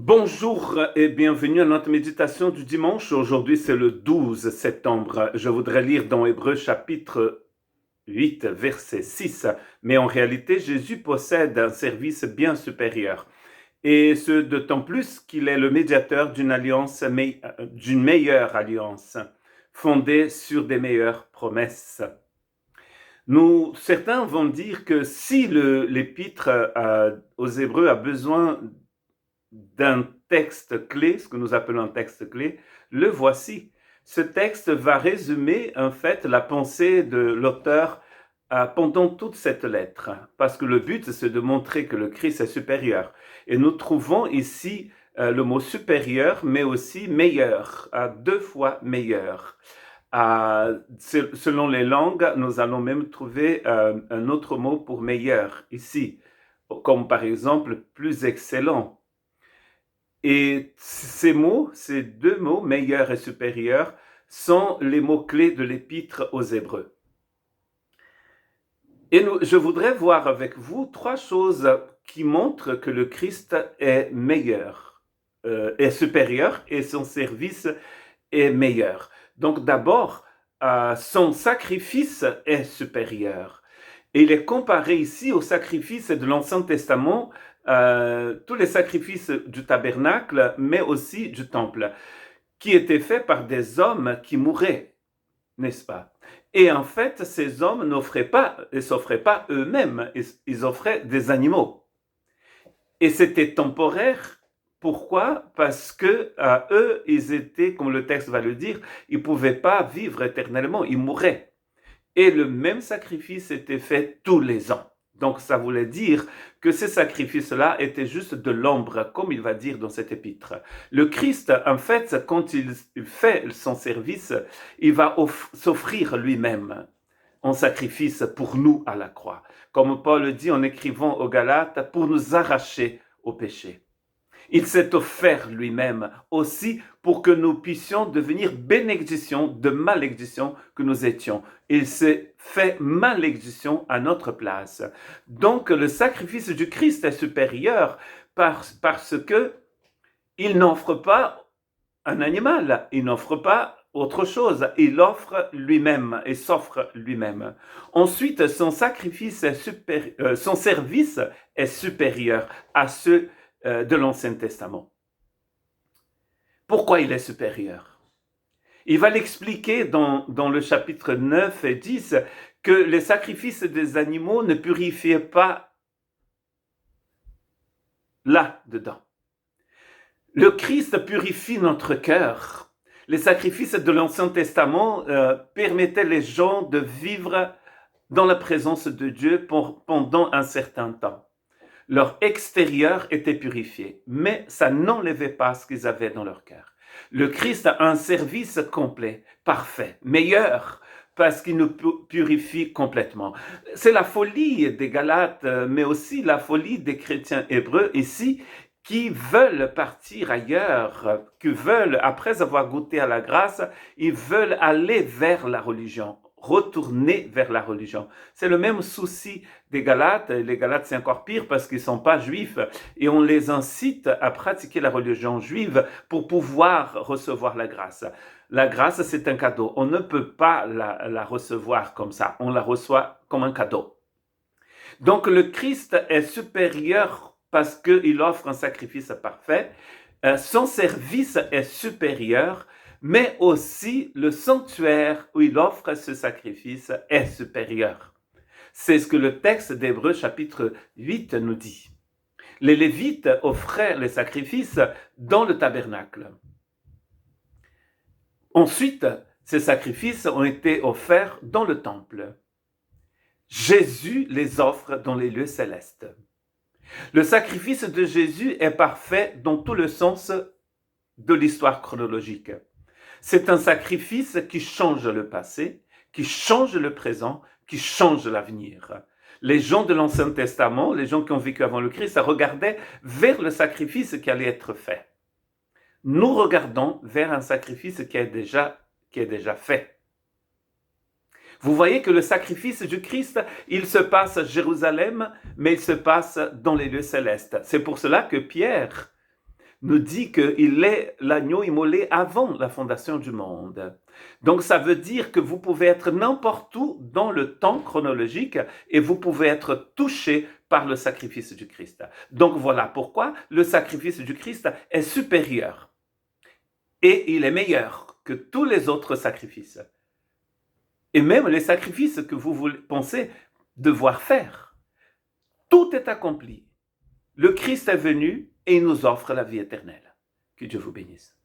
Bonjour et bienvenue à notre méditation du dimanche. Aujourd'hui, c'est le 12 septembre. Je voudrais lire dans Hébreux chapitre 8, verset 6. Mais en réalité, Jésus possède un service bien supérieur. Et ce d'autant plus qu'il est le médiateur d'une alliance, d'une meilleure alliance, fondée sur des meilleures promesses. Certains vont dire que si l'épître aux Hébreux a besoin d'un texte clé, ce que nous appelons un texte clé, le voici. Ce texte va résumer en fait la pensée de l'auteur pendant toute cette lettre, parce que le but c'est de montrer que le Christ est supérieur. Et nous trouvons ici le mot supérieur, mais aussi meilleur, deux fois meilleur. Selon les langues, nous allons même trouver un autre mot pour meilleur ici, comme par exemple plus excellent. Et ces mots, ces deux mots, meilleur et supérieur, sont les mots-clés de l'épître aux Hébreux. Et je voudrais voir avec vous trois choses qui montrent que le Christ est meilleur, est supérieur et son service est meilleur. Donc d'abord, son sacrifice est supérieur. Et il est comparé ici au sacrifice de l'Ancien Testament, tous les sacrifices du tabernacle, mais aussi du temple, qui étaient faits par des hommes qui mouraient, n'est-ce pas? Et en fait, ces hommes s'offraient pas eux-mêmes, ils offraient des animaux. Et c'était temporaire. Pourquoi? Parce que eux, ils étaient, comme le texte va le dire, ils ne pouvaient pas vivre éternellement, ils mouraient. Et le même sacrifice était fait tous les ans. Donc ça voulait dire que ces sacrifices-là étaient juste de l'ombre, comme il va dire dans cet épître. Le Christ, en fait, quand il fait son service, il va s'offrir lui-même en sacrifice pour nous à la croix. Comme Paul dit en écrivant aux Galates, pour nous arracher au péché. Il s'est offert lui-même aussi pour que nous puissions devenir bénédiction de malédiction que nous étions. Il s'est fait malédiction à notre place. Donc le sacrifice du Christ est supérieur parce que il n'offre pas un animal, il n'offre pas autre chose, il offre lui-même et s'offre lui-même. Ensuite, son service est supérieur à ceux de l'Ancien Testament. Pourquoi il est supérieur? Il va l'expliquer dans le chapitre 9 et 10 que les sacrifices des animaux ne purifiaient pas là-dedans. Le Christ purifie notre cœur. Les sacrifices de l'Ancien Testament permettaient les gens de vivre dans la présence de Dieu pendant un certain temps. Leur extérieur était purifié, mais ça n'enlevait pas ce qu'ils avaient dans leur cœur. Le Christ a un service complet, parfait, meilleur, parce qu'il nous purifie complètement. C'est la folie des Galates, mais aussi la folie des chrétiens hébreux ici, qui veulent partir ailleurs, qui veulent, après avoir goûté à la grâce, ils veulent aller vers la religion, retourner vers la religion. C'est le même souci des Galates. Les Galates, c'est encore pire parce qu'ils ne sont pas juifs et on les incite à pratiquer la religion juive pour pouvoir recevoir la grâce. La grâce, c'est un cadeau. On ne peut pas la recevoir comme ça. On la reçoit comme un cadeau. Donc le Christ est supérieur parce qu'il offre un sacrifice parfait. Son service est supérieur, mais aussi le sanctuaire où il offre ce sacrifice est supérieur. C'est ce que le texte d'Hébreux chapitre 8 nous dit. Les Lévites offraient les sacrifices dans le tabernacle. Ensuite, ces sacrifices ont été offerts dans le temple. Jésus les offre dans les lieux célestes. Le sacrifice de Jésus est parfait dans tout le sens de l'histoire chronologique. C'est un sacrifice qui change le passé, qui change le présent, qui change l'avenir. Les gens de l'Ancien Testament, les gens qui ont vécu avant le Christ, regardaient vers le sacrifice qui allait être fait. Nous regardons vers un sacrifice qui est déjà fait. Vous voyez que le sacrifice du Christ, il se passe à Jérusalem, mais il se passe dans les lieux célestes. C'est pour cela que Pierre nous dit qu'il est l'agneau immolé avant la fondation du monde. Donc ça veut dire que vous pouvez être n'importe où dans le temps chronologique et vous pouvez être touché par le sacrifice du Christ. Donc voilà pourquoi le sacrifice du Christ est supérieur et il est meilleur que tous les autres sacrifices. Et même les sacrifices que vous pensez devoir faire. Tout est accompli. Le Christ est venu et il nous offre la vie éternelle. Que Dieu vous bénisse.